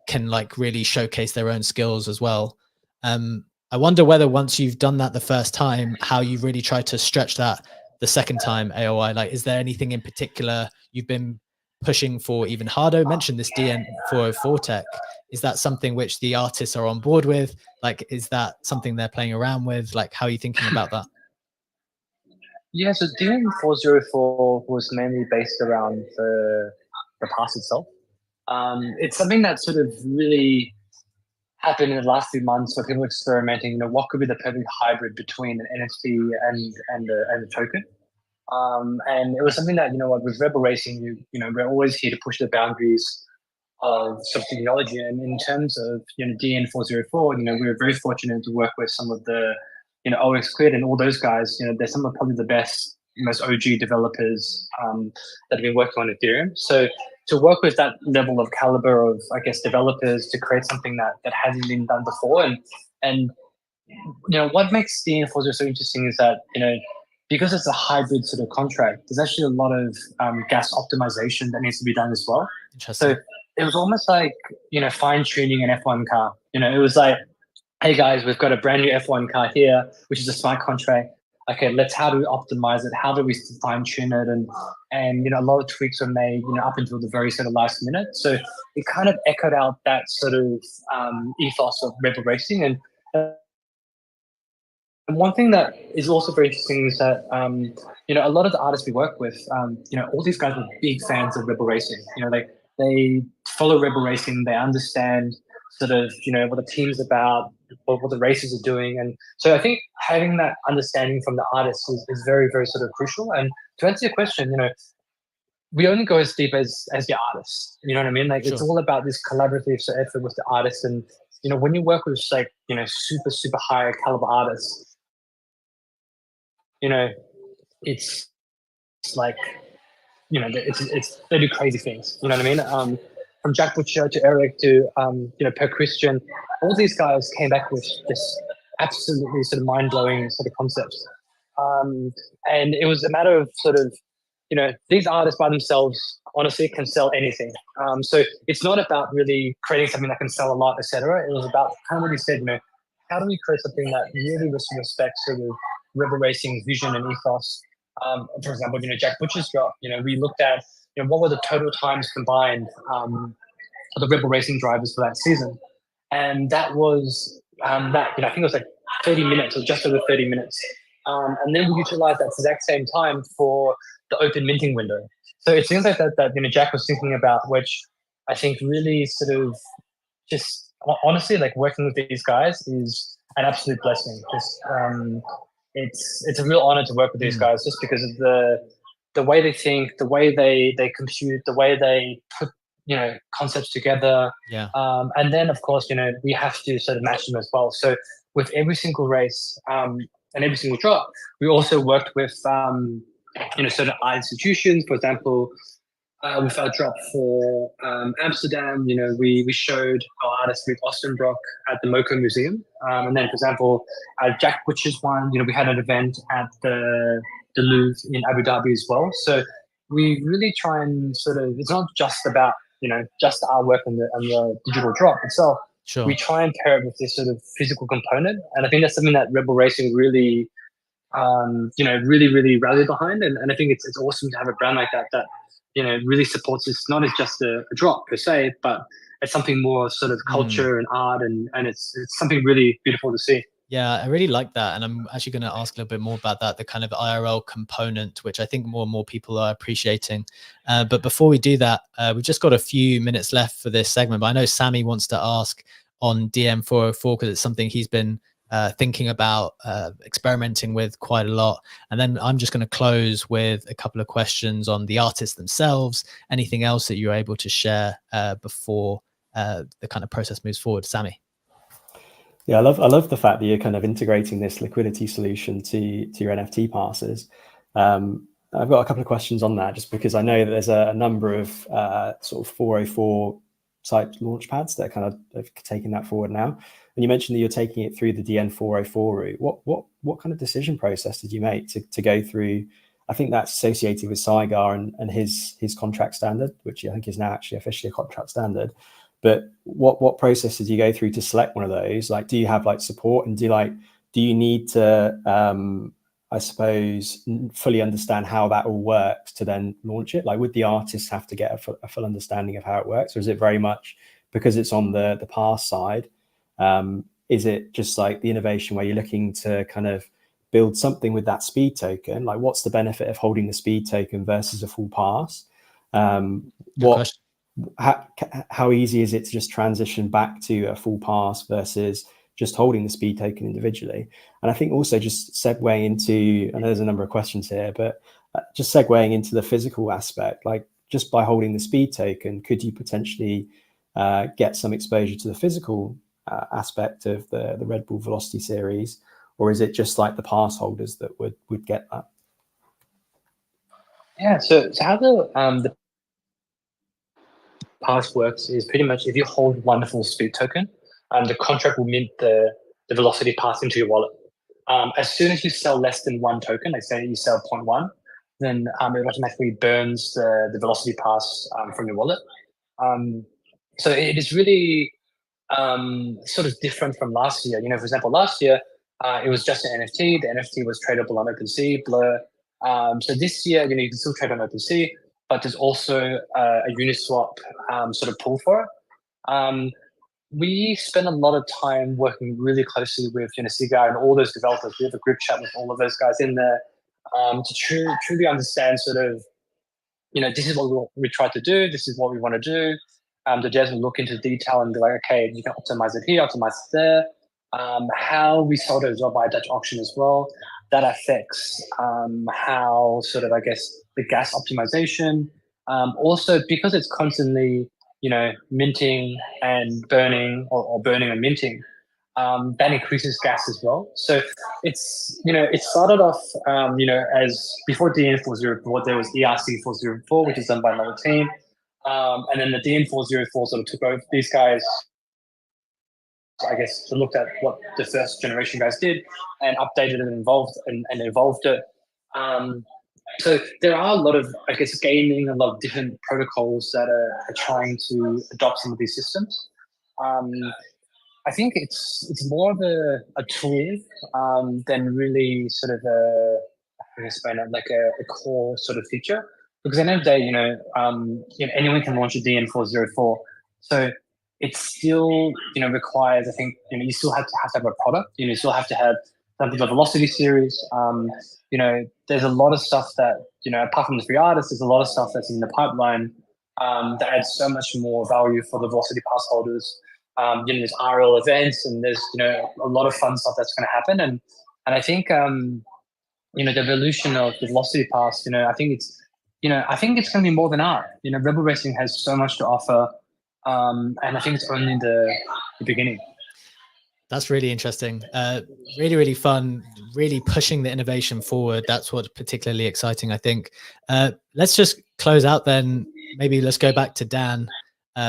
can like really showcase their own skills as well. I wonder whether once you've done that the first time, how you really try to stretch that the second time, AOI. Like, is there anything in particular you've been pushing for? Even Hardo mentioned this DN404 tech. Is that something which the artists are on board with? Like, is that something they're playing around with? Like, how are you thinking about that? Yeah, so DN404 was mainly based around the pass itself. It's something that sort of really happened in the last few months, where people experimenting, you know, what could be the perfect hybrid between an NFT and a token. And it was something that, you know, with Rebel Racing, you know, we're always here to push the boundaries of sort of technology. And in terms of, you know, DN404, you know, we were very fortunate to work with some of the, you know, OX Cleared and all those guys. You know, they're some of probably the best, most OG developers that have been working on Ethereum. So to work with that level of caliber of, I guess, developers to create something that hasn't been done before, and you know, what makes DN404 so interesting is that, you know, because it's a hybrid sort of contract, there's actually a lot of gas optimization that needs to be done as well. So it was almost like, you know, fine tuning an F1 car. You know, it was like, hey guys, we've got a brand new F1 car here, which is a smart contract. Okay, how do we optimize it? How do we fine tune it? And you know, a lot of tweaks were made, you know, up until the very sort of last minute. So it kind of echoed out that sort of ethos of Rebel Racing. And one thing that is also very interesting is that a lot of the artists we work with, all these guys are big fans of rebel racing. They follow rebel racing, they understand sort of what the team's about, what the races are doing, and so I think having that understanding from the artists is very, very sort of crucial. And to answer your question, we only go as deep as the artists. You know what I mean? Like, Sure. It's all about this collaborative effort with the artists, and when you work with super high caliber artists, it's like they do crazy things. You know what I mean? From Jack Butcher to Eric to Per Christian, all these guys came back with just absolutely sort of mind blowing sort of concepts, and it was a matter of sort of these artists by themselves honestly can sell anything. So it's not about really creating something that can sell a lot, etc. It was about kind of what you said. How do we create something that really respects sort of rebel racing vision and ethos? For example, Jack Butcher's drop. We looked at what were the total times combined for the rebel racing drivers for that season, and that was I think it was like 30 minutes or just over 30 minutes. And then we utilized that exact same time for the open minting window. So it seems like that Jack was thinking about, which I think really sort of just honestly, like, working with these guys is an absolute blessing. Just it's a real honor to work with these guys, just because of the way they think, the way they compute, the way they put concepts together. Yeah. And then of course we have to sort of match them as well. So with every single race and every single drop, we also worked with certain art institutions. For example, with our drop for Amsterdam, we showed our artist Rick Ostenbrock at the MoCo Museum. And then, for example, Jack Butcher's one, we had an event at the Louvre in Abu Dhabi as well. So we really try and sort of, it's not just about, just the artwork and the digital drop itself. Sure. We try and pair it with this sort of physical component. And I think that's something that Rebel Racing really, really rallied behind. And I think it's awesome to have a brand like that really supports this, not as just a drop per se, but it's something more sort of culture and art, and it's something really beautiful to see. Yeah, I really like that. And I'm actually going to ask a little bit more about that, the kind of IRL component, which I think more and more people are appreciating. But before we do that, we've just got a few minutes left for this segment. But I know Sammy wants to ask on DM404, because it's something he's been thinking about, experimenting with quite a lot. And then I'm just going to close with a couple of questions on the artists themselves. Anything else that you're able to share before the kind of process moves forward, Sammy? Yeah, I love the fact that you're kind of integrating this liquidity solution to your NFT passes. I've got a couple of questions on that, just because I know that there's a number of sort of 404 type launch pads that kind of have taken that forward now. And you mentioned that you're taking it through the DN404 route. What kind of decision process did you make to go through? I think that's associated with Saigar and his contract standard, which I think is now actually officially a contract standard. But what process did you go through to select one of those? Like, do you have like support, and do you need to I suppose fully understand how that all works to then launch it? Like, would the artists have to get a full understanding of how it works, or is it very much because it's on the pass side? Is it just like the innovation where you're looking to kind of build something with that speed token? Like, what's the benefit of holding the speed token versus a full pass? How easy is it to just transition back to a full pass versus just holding the speed token individually? And I think also just segueing into, I know there's a number of questions here, but just segueing into the physical aspect, like just by holding the speed token, could you potentially get some exposure to the physical aspect of the Red Bull Velocity series, or is it just like the pass holders that would get that? Yeah, so how the pass works is pretty much, if you hold one full speed token, the contract will mint the velocity pass into your wallet. As soon as you sell less than one token, like say you sell 0.1, then it automatically burns the velocity pass from your wallet. So it is really sort of different from last year. For example, last year it was just an NFT. The NFT was tradable on OpenSea, Blur. So this year, you can still trade on OpenSea, but there's also a Uniswap sort of pool for it. we spend a lot of time working really closely with Siga and all those developers. We have a group chat with all of those guys in there to truly understand sort of, this is what we try to do. This is what we want to do. The devs will look into detail and be like, okay, you can optimize it here, optimize it there. How we sold it as well by a Dutch auction as well. That affects how sort of, I guess, the gas optimization. Also, because it's constantly, minting and burning or burning and minting, that increases gas as well. So it's, it started off, as before DN404, there was ERC404, which is done by another team. And then the DN404 sort of took over these guys, I guess, to look at what the first generation guys did and updated it and evolved it. So there are a lot of, I guess, gaming, a lot of different protocols that are trying to adopt some of these systems. I think it's more of a tool than really sort of like a core sort of feature. Because at the end of the day, anyone can launch a DN404. So it still, requires, I think, you still have to have a product. You still have to have the velocity series. There's a lot of stuff that, apart from the free artists, there's a lot of stuff that's in the pipeline that adds so much more value for the velocity pass holders. There's RL events and there's, a lot of fun stuff that's going to happen. And I think, the evolution of the velocity pass, I think it's going to be more than art. Rebel Racing has so much to offer. And I think it's only the beginning. That's really interesting. Really, really fun, really pushing the innovation forward. That's what's particularly exciting, I think. Let's just close out then. Maybe let's go back to Dan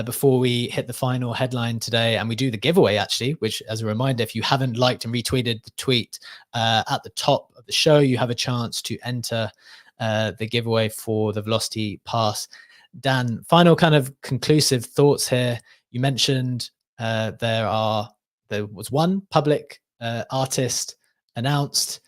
before we hit the final headline today. And we do the giveaway, actually, which, as a reminder, if you haven't liked and retweeted the tweet at the top of the show, you have a chance to enter the giveaway for the Velocity Pass. Dan, final kind of conclusive thoughts here. You mentioned there was one public artist announced.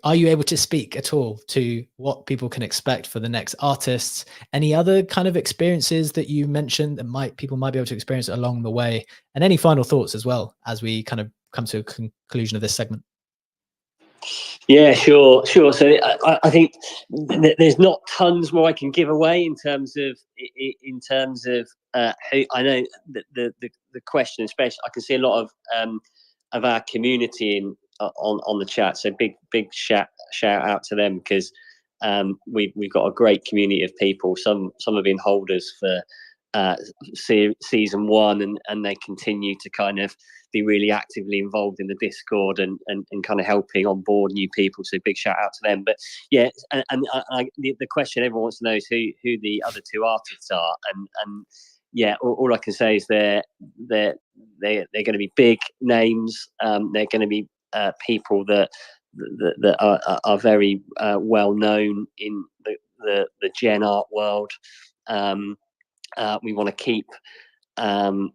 Are you able to speak at all to what people can expect for the next artists? Any other kind of experiences that you mentioned that people might be able to experience along the way? And any final thoughts as well as we kind of come to a conclusion of this segment? Yeah, sure. So I think there's not tons more I can give away in terms of who. I know that the question, especially, I can see a lot of our community on the chat. So big shout out to them, because we've got a great community of people. Some have been holders for season one, and they continue to kind of be really actively involved in the Discord and kind of helping on board new people. So big shout out to them. But yeah, and the question everyone wants to know is who the other two artists are, and yeah, all I can say is they're going to be big names. They're going to be people that are very well known in the gen art world. We want to keep the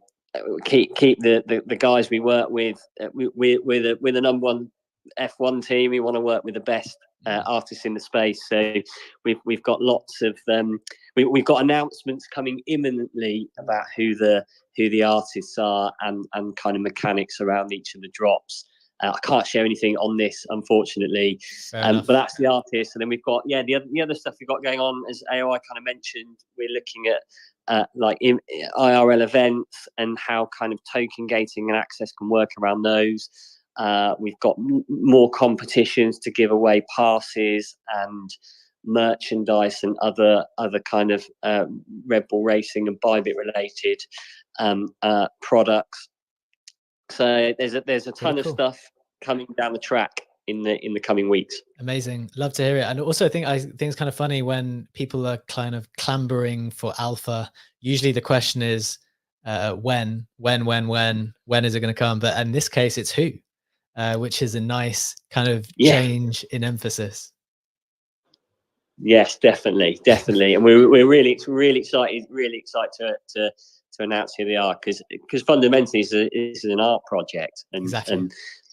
guys we work with. We're the number one F1 team. We want to work with the best artists in the space. So we've got lots of we've got announcements coming imminently about who the artists are and kind of mechanics around each of the drops. I can't share anything on this, unfortunately, but that's the artist. And then we've got the other stuff we've got going on, as AOI kind of mentioned. We're looking at like IRL events and how kind of token gating and access can work around those. We've got more competitions to give away passes and merchandise and other kind of Red Bull Racing and Bybit related products. So there's a ton of stuff coming down the track in the coming weeks. Amazing. Love to hear it. And also I think it's kind of funny when people are kind of clambering for alpha. Usually the question is when is it going to come? But in this case it's who, which is a nice kind of change in emphasis. Yes, definitely. And we're really excited to announce who they are, because fundamentally it's an art project, and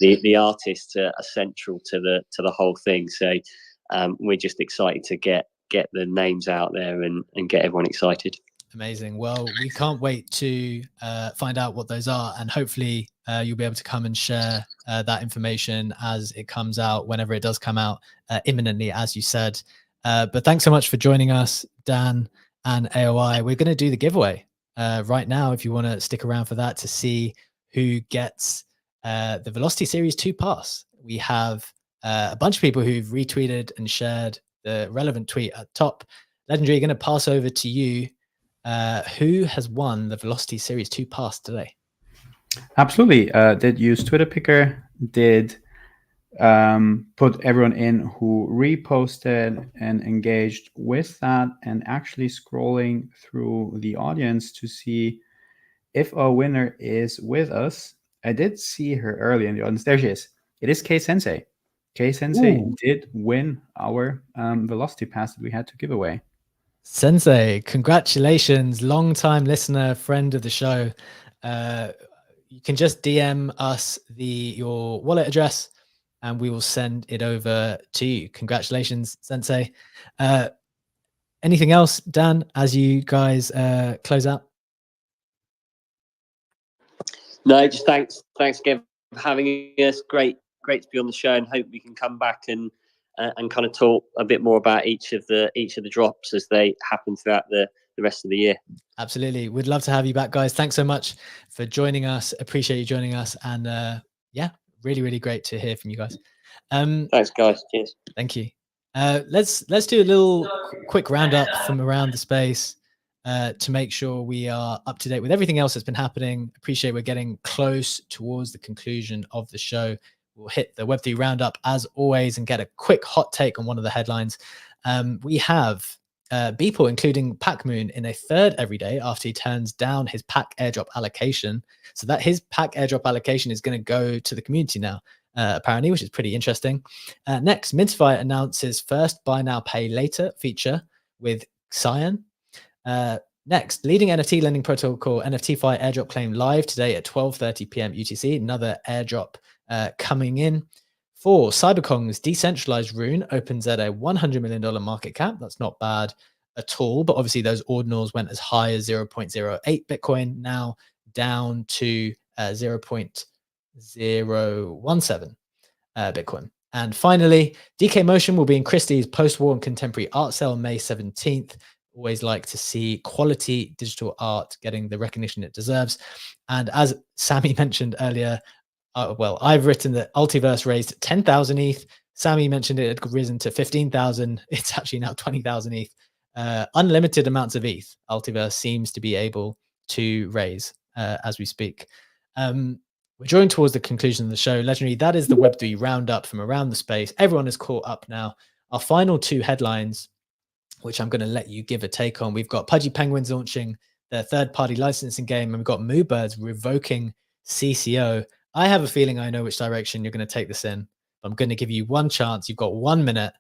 the artists are central to the whole thing. So we're just excited to get the names out there and get everyone excited. Amazing. Well, we can't wait to find out what those are, and hopefully you'll be able to come and share that information as it comes out, whenever it does come out, imminently, as you said. But thanks so much for joining us, Dan and AOI. We're going to do the giveaway right now, if you want to stick around for that, to see who gets the Velocity Series 2 pass. We have a bunch of people who've retweeted and shared the relevant tweet at top. Legendary, going to pass over to you. Who has won the Velocity Series 2 pass today? Absolutely. Did use Twitter Picker, did put everyone in who reposted and engaged with that, and actually scrolling through the audience to see if a winner is with us. I did see her early in the audience. There she is. It is K Sensei. K Sensei did win our Velocity Pass that we had to give away. Sensei, congratulations, long-time listener, friend of the show. You can just DM us your wallet address and we will send it over to you. Congratulations, Sensei. Anything else, Dan, as you guys close out? No, just thanks again for having us. Great to be on the show, and hope we can come back and kind of talk a bit more about each of the drops as they happen throughout the rest of the year. Absolutely. We'd love to have you back, guys. Thanks so much for joining us. Appreciate you joining us. And yeah, really great to hear from you guys. Thanks, guys. Cheers. Thank you. Let's do a little quick roundup from around the space to make sure we are up to date with everything else that's been happening. Appreciate we're getting close towards the conclusion of the show. We'll hit the Web3 roundup as always and get a quick hot take on one of the headlines. We have Beeple including Pac-Moon in a third everyday after he turns down his pack airdrop allocation. So that his pack airdrop allocation is going to go to the community now, apparently, which is pretty interesting. Next, Mintify announces first buy now, pay later feature with Cyan. Next, leading NFT lending protocol NFTFi airdrop claim live today at 12:30 p.m. UTC. Another airdrop coming in. 4, Cyberkong's decentralized rune opens at a $100 million market cap. That's not bad at all, but obviously those ordinals went as high as 0.08 Bitcoin, now down to 0.017 Bitcoin. And finally, DK Motion will be in Christie's post-war and contemporary art sale May 17th. Always like to see quality digital art getting the recognition it deserves. And as Sammy mentioned earlier, well, I've written that Ultiverse raised 10,000 ETH. Sammy mentioned it had risen to 15,000. It's actually now 20,000 ETH. Unlimited amounts of ETH Ultiverse seems to be able to raise as we speak. We're drawing towards the conclusion of the show. Legendary, that is the Web3 roundup from around the space. Everyone is caught up now. Our final 2 headlines, which I'm going to let you give a take on. We've got Pudgy Penguins launching their third-party licensing game, and we've got Moonbirds revoking CCO. I have a feeling I know which direction you're going to take this in. I'm going to give you one chance. You've got 1 minute.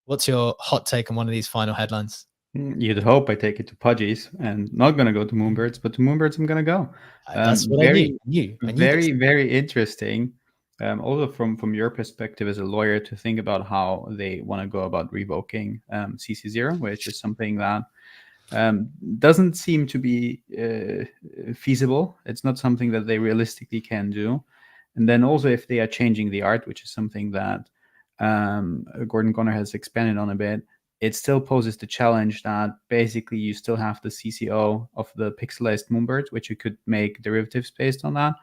What's your hot take on one of these final headlines? You'd hope I take it to Pudgy's, and not going to go to Moonbirds, but to Moonbirds I'm going to go. That's what I knew. Very interesting. Also from your perspective as a lawyer, to think about how they want to go about revoking CC0, which is something that doesn't seem to be feasible. It's not something that they realistically can do. And then also if they are changing the art, which is something that Gordon Conner has expanded on a bit, it still poses the challenge that basically you still have the CCO of the pixelized Moonbirds, which you could make derivatives based on that.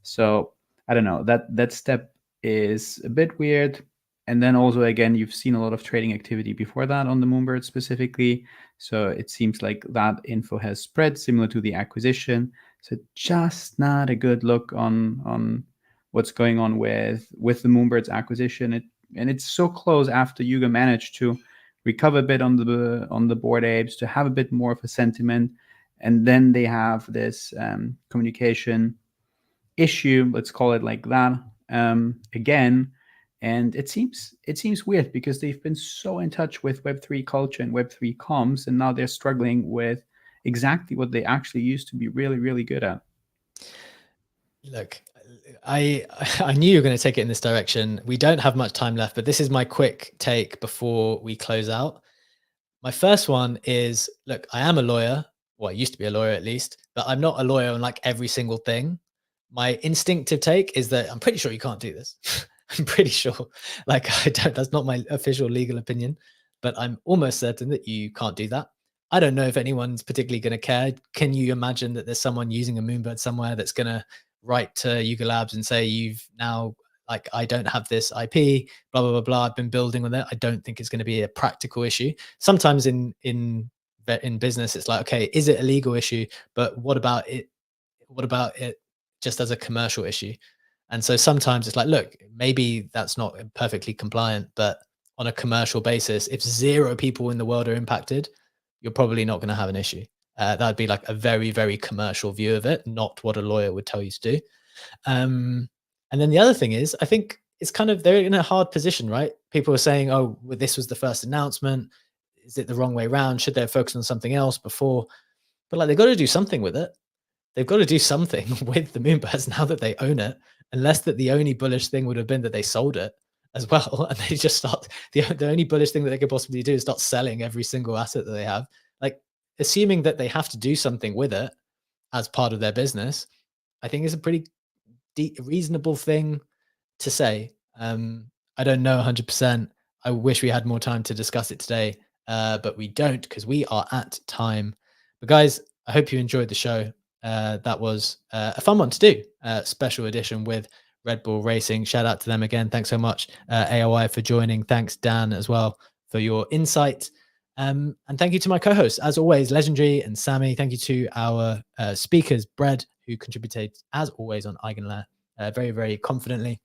So I don't know, that step is a bit weird. And then also, again, you've seen a lot of trading activity before that on the Moonbird specifically. So it seems like that info has spread similar to the acquisition. So just not a good look on what's going on with the Moonbirds acquisition. And it's so close after Yuga managed to recover a bit on the Bored Apes, to have a bit more of a sentiment. And then they have this communication issue, let's call it like that, again. And it seems weird because they've been so in touch with Web3 culture and Web3 comms, and now they're struggling with exactly what they actually used to be really, really good at. Look, I knew you were going to take it in this direction. We don't have much time left, but this is my quick take before we close out. My first one is, look, I am a lawyer. well, I used to be a lawyer at least, but I'm not a lawyer on like every single thing. My instinctive take is that I'm pretty sure you can't do this. I'm pretty sure. Like, that's not my official legal opinion, but I'm almost certain that you can't do that. I don't know if anyone's particularly going to care. Can you imagine that there's someone using a Moonbird somewhere that's going to write to Yuga Labs and say, you've now, like, I don't have this IP, blah, blah, blah, blah. I've been building with it. I don't think it's going to be a practical issue. Sometimes in business, it's like, okay, is it a legal issue? But what about it? What about it just as a commercial issue? And so sometimes it's like, look, maybe that's not perfectly compliant, but on a commercial basis, if 0 people in the world are impacted, you're probably not going to have an issue. That'd be like a very, very commercial view of it, not what a lawyer would tell you to do. And then the other thing is, I think it's kind of, they're in a hard position, right? People are saying, oh, well, this was the first announcement. Is it the wrong way around? Should they have focused on something else before? But like, they've got to do something with it. They've got to do something with the Moonbirds now that they own it, unless that the only bullish thing would have been that they sold it as well. And they just start, the only bullish thing that they could possibly do is start selling every single asset that they have. Like, assuming that they have to do something with it as part of their business, I think is a pretty reasonable thing to say. I don't know 100%. I wish we had more time to discuss it today, but we don't because we are at time. But guys, I hope you enjoyed the show. That was a fun one to do. Special edition with Red Bull Racing. Shout out to them again. Thanks so much, AOI, for joining. Thanks, Dan, as well, for your insight. And thank you to my co-hosts, as always, Legendary and Sammy. Thank you to our speakers, Bread, who contributed, as always, on Eigenlayer very, very confidently.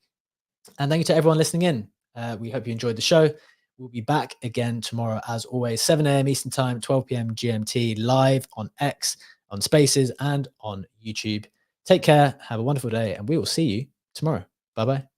And thank you to everyone listening in. We hope you enjoyed the show. We'll be back again tomorrow, as always, 7 a.m. Eastern Time, 12 p.m. GMT, live on X, on Spaces, and on YouTube. Take care. Have a wonderful day, and we will see you tomorrow. Bye-bye.